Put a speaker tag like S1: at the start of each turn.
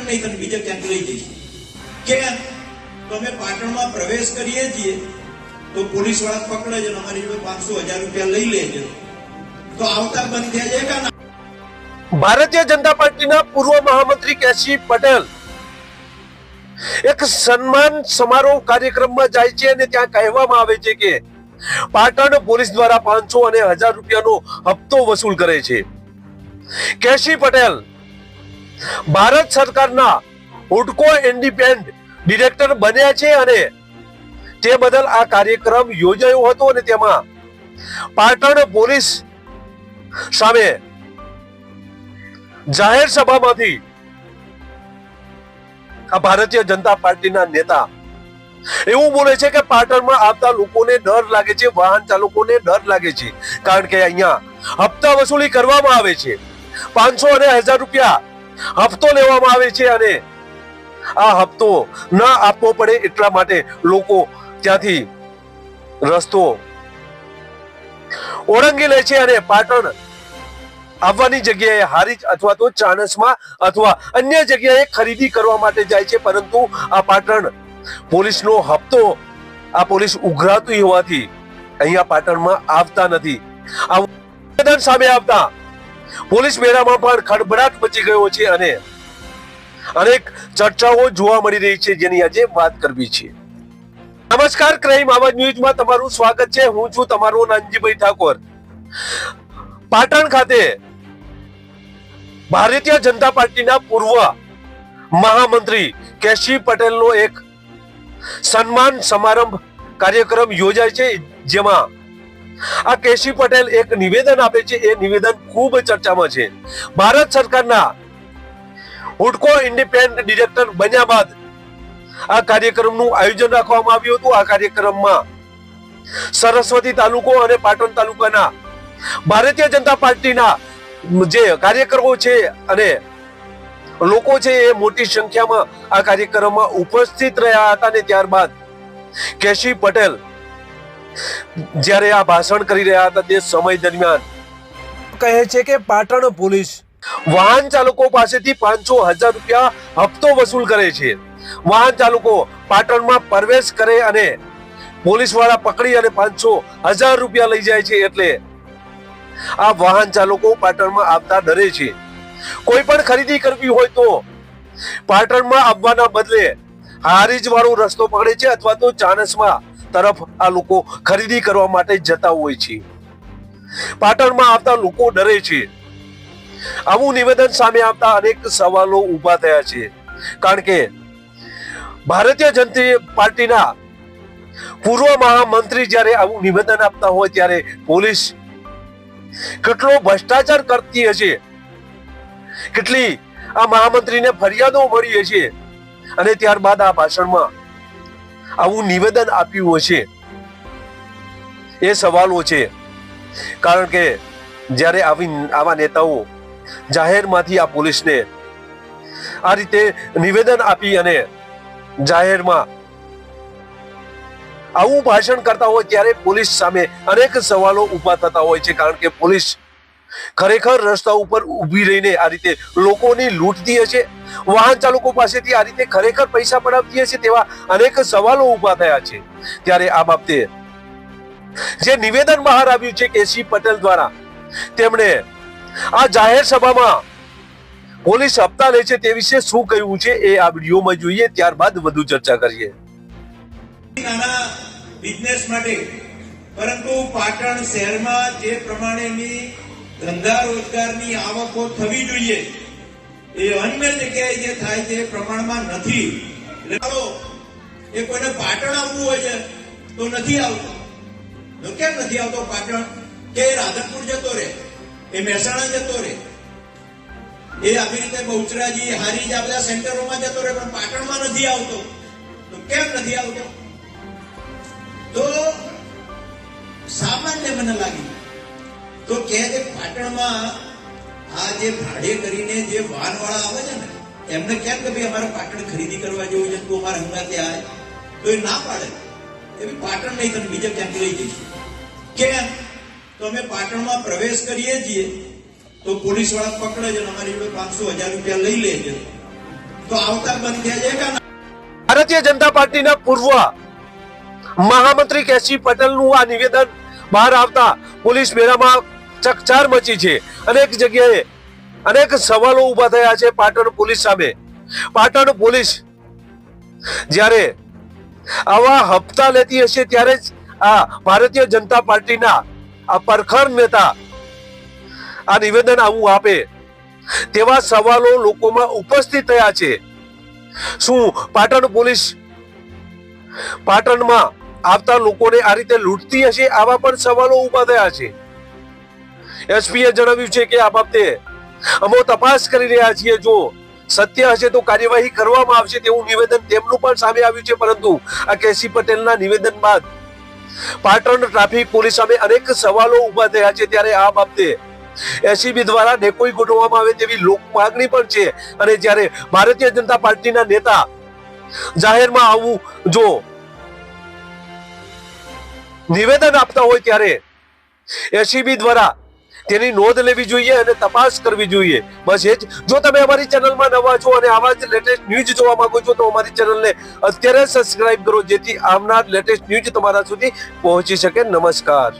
S1: नहीं तने बीजे क्यांक लई जईशुं केम तो अमे पाटणमां प्रवेश करीए छीए तो पोलीस वाळा पकड़े छे अमारी जोडे 500,000 रुपया लई ले छे तो आवता बंद थया छे का ना।
S2: भारतीय जनता पार्टीना पूर्व महामंत्री केसी पटेल एक सन्मान समारोह कार्यक्रमમાં જાય છે અને ત્યાં કહેવામાં આવે છે કે પાટણ પોલીસ દ્વારા 500 અને 1000 રૂપિયાનો હપ્તો વસૂલ કરે છે। કેસી પટેલ ભારત સરકારના હુડકો ઇન્ડિપેન્ડન્ટ ડિરેક્ટર બન્યા છે અને તે બદલ આ કાર્યક્રમ યોજાયો હતો અને તેમાં પાટણ પોલીસ સામે જાહેર સભામાંથી આ ભારતીય જનતા પાર્ટીના નેતા એવું બોલે છે કે પાટણમાં આવતા લોકોને ડર લાગે છે, વાહન ચાલકોને ડર લાગે છે, કારણ કે અહીંયા હપ્તા વસૂલી કરવામાં આવે છે। 500 અને 1000 રૂપિયા હપ્તો લેવામાં આવે છે અને આ હપ્તો ન આપવો પડે એટલા માટે લોકો ત્યાંથી રસ્તો ઓળંગી લે છે અને પાટણ આવવાની જગ્યાએ હારીજ અથવા તો ચાણસમાં અથવા અન્ય જગ્યાએ ખરીદી કરવા માટે જાય છે, પરંતુ આ પાટણ પોલીસનો હપ્તો આ પોલીસ ઉઘરાતી હોવાથી અહીંયા પાટણમાં આવતા નથી। આ નિવેદન સામે આવતા પોલીસ બેડામાં પણ ખળભળાટ મચી ગયો છે અને અનેક ચર્ચાઓ જોવા મળી રહી છે જેની આજે વાત કરવી છે। નમસ્કાર, ક્રાઇમ આવાજ ન્યૂઝમાં તમારું સ્વાગત છે। હું છું તમારો નાનજીભાઈ ઠાકોર। પાટણ ખાતે ભારતીય જનતા પાર્ટીના પૂર્વ મહામંત્રી કેસી પટેલનો એક સન્માન સમારંભ કાર્યક્રમ યોજાય છે, જેમાં આ કેસી પટેલ એક નિવેદન આપે છે। એ નિવેદન ખૂબ ચર્ચામાં છે। ભારત સરકારના હુડકો ઇન્ડિપેન્ડન્ટ ડિરેક્ટર બન્યા બાદ આ કાર્યક્રમનું આયોજન રાખવામાં આવ્યું હતું। આ કાર્યક્રમમાં સરસ્વતી તાલુકો અને પાટણ તાલુકાના ભારતીય જનતા પાર્ટીના જે કાર્યકરો છે અને લોકો છે એ મોટી સંખ્યામાં આ કાર્યક્રમમાં ઉપસ્થિત રહ્યા હતા અને ત્યારબાદ કેસી પટેલ જ્યારે આ ભાષણ કરી રહ્યા હતા તે સમય દરમિયાન કહે છે કે પાટણ પોલીસ વાહન ચાલકો પાસેથી 500,000 રૂપિયા હપ્તો વસૂલ કરે છે। વાહન ચાલકો પાટણમાં પ્રવેશ કરે અને પોલીસ વાળા પકડી અને 500,000 રૂપિયા લઈ જાય છે, એટલે આ વાહન ચાલકો પાટણમાં આવતા ડરે છે। કોઈ પણ ખરીદી કરવી હોય તો પાટણમાં આવવાના બદલે હારીજ વાળો રસ્તો પકડે છે અથવા તો ચાણસમાં તરફ આ લોકો ખરીદી કરવા માટે જતા હોય છે। પાટણમાં આવતા લોકો ડરે છે। આવું નિવેદન સામે આવતા અનેક સવાલો ઉભા થયા છે, કારણ કે ભારતીય જનતા પાર્ટીના પૂર્વ મહામંત્રી જ્યારે આવું નિવેદન આપતા હોય ત્યારે પોલીસ કેટલો ભ્રષ્ટાચાર કરતી હશે, કેટલી આ મહામંત્રીને ફરિયાદો મળી હશે અને ત્યારબાદ આ ભાષણમાં આવું નિવેદન આપ્યું હશે, એ સવાલો છે। કારણ કે જ્યારે આવા નેતાઓ જાહેરમાંથી આ પોલીસને આ રીતે નિવેદન આપી અને જાહેરમાં આવું ભાષણ કરતા હોય ત્યારે પોલીસ સામે અનેક સવાલો ઉભા થતા હોય છે, કારણ કે પોલીસ ખરેખર રસ્તા ઉપર ઊભી રહીને આ રીતે લોકોની લૂંટતી હશે, વાહન ચાલકો પાસેથી આ રીતે ખરેખર પૈસા પડાવતી હશે, તેવા અનેક સવાલો ઉભા થયા છે। ત્યારે આ બાબતે જે નિવેદન બહાર આવ્યું છે કેસી પટેલ દ્વારા, તેમણે આ જાહેર સભામાં પોલીસ હપ્તા લે છે તે વિશે શું કહ્યું છે એ આ વિડીયોમાં જોઈએ, ત્યારબાદ વધુ ચર્ચા કરીએ।
S1: નાના બિઝનેસ માટે, પરંતુ પાટણ શહેરમાં જે પ્રમાણેની ધંધા રોજગારની આવકો થવી જોઈએ એ અન્ય જગ્યાએ જે થાય તે પ્રમાણમાં નથી। એટલે એ કોઈને પાટણ આવવું હોય છે તો નથી આવતો, તો કેમ નથી આવતો પાટણ? કે રાધનપુર જતો રહે, એ મહેસાણા જતો રહે, એ આવી રીતે બહુચરાજી, હારીજ આ બધા સેન્ટરોમાં જતો રહે, પણ પાટણમાં નથી આવતો, તો કેમ નથી આવતો? તો સામાન્ય મને લાગી તો કે પાટણમાં આ જે ભાડે કરીને જે વાહનવાળા આવે છે ને એમને કેમ કે ભાઈ અમારે પાટણ ખરીદી કરવા જેવું છે, તું અમારા હંગાતે આવે, તો એ ના પાડે, એ પાટણ નહીં તને બીજા ક્યાંક લઈ જઈશું કેમ તો અમે પાટણમાં પ્રવેશ કરીએ છીએ તો પોલીસ વાળા પકડે છે, અમારી જોડે 500,000 રૂપિયા લઈ લે છે તો આવતા બંધ થયા છે કે ના?
S2: ભારતીય જનતા પાર્ટીના પૂર્વ મહામંત્રી કેસી પટેલનું આ નિવેદન બહાર આવતા પોલીસ બેડામાં ચકચાર મચી છે. અનેક જગ્યાએ અનેક સવાલો ઉભા થયા છે પાટણ પોલીસ સામે. પાટણ પોલીસ જ્યારે આવા હપ્તા લેતી હશે ત્યારે જ આ ભારતીય જનતા પાર્ટીના આ પરખર નેતા આ નિવેદન આવું આપે તેવા સવાલો લોકોમાં ઉપસ્થિત થયા છે. શું પાટણ પોલીસ પાટણમાં આવતા લોકોને આ રીતે લૂંટતી હશે? આવા પણ સવાલો ઉભા થયા છે. એસપીએ જણાવ્યું છે કે આ બાબતે અમે તપાસ કરી રહ્યા છીએ, જો સત્ય હશે તો કાર્યવાહી કરવામાં આવશે તેવું નિવેદન તેમનું પણ સામે આવ્યું છે. પરંતુ આ કેસી પટેલના નિવેદન બાદ પાટણ ટ્રાફિક પોલીસ સામે અનેક સવાલો ઉભા થયા છે. ત્યારે આ બાબતે એસીબી દ્વારા ડેકોઈ ગોઠવવામાં આવે તેવી લોક માંગણી પણ છે. અને જ્યારે ભારતીય જનતા પાર્ટીના નેતા જાહેરમાં આવું જો નિવેદન આપતા હોય ત્યારે એસીબી દ્વારા તેની નોંધ લેવી જોઈએ અને તપાસ કરવી જોઈએ. બસ એ જ. જો તમે અમારી ચેનલમાં નવા છો અને આવા જ લેટેસ્ટ ન્યૂઝ જોવા માંગો છો તો અમારી ચેનલને અત્યારે સબસ્ક્રાઇબ કરો, જેથી આવનાર લેટેસ્ટ ન્યૂઝ તમારા સુધી પહોંચી શકે. નમસ્કાર.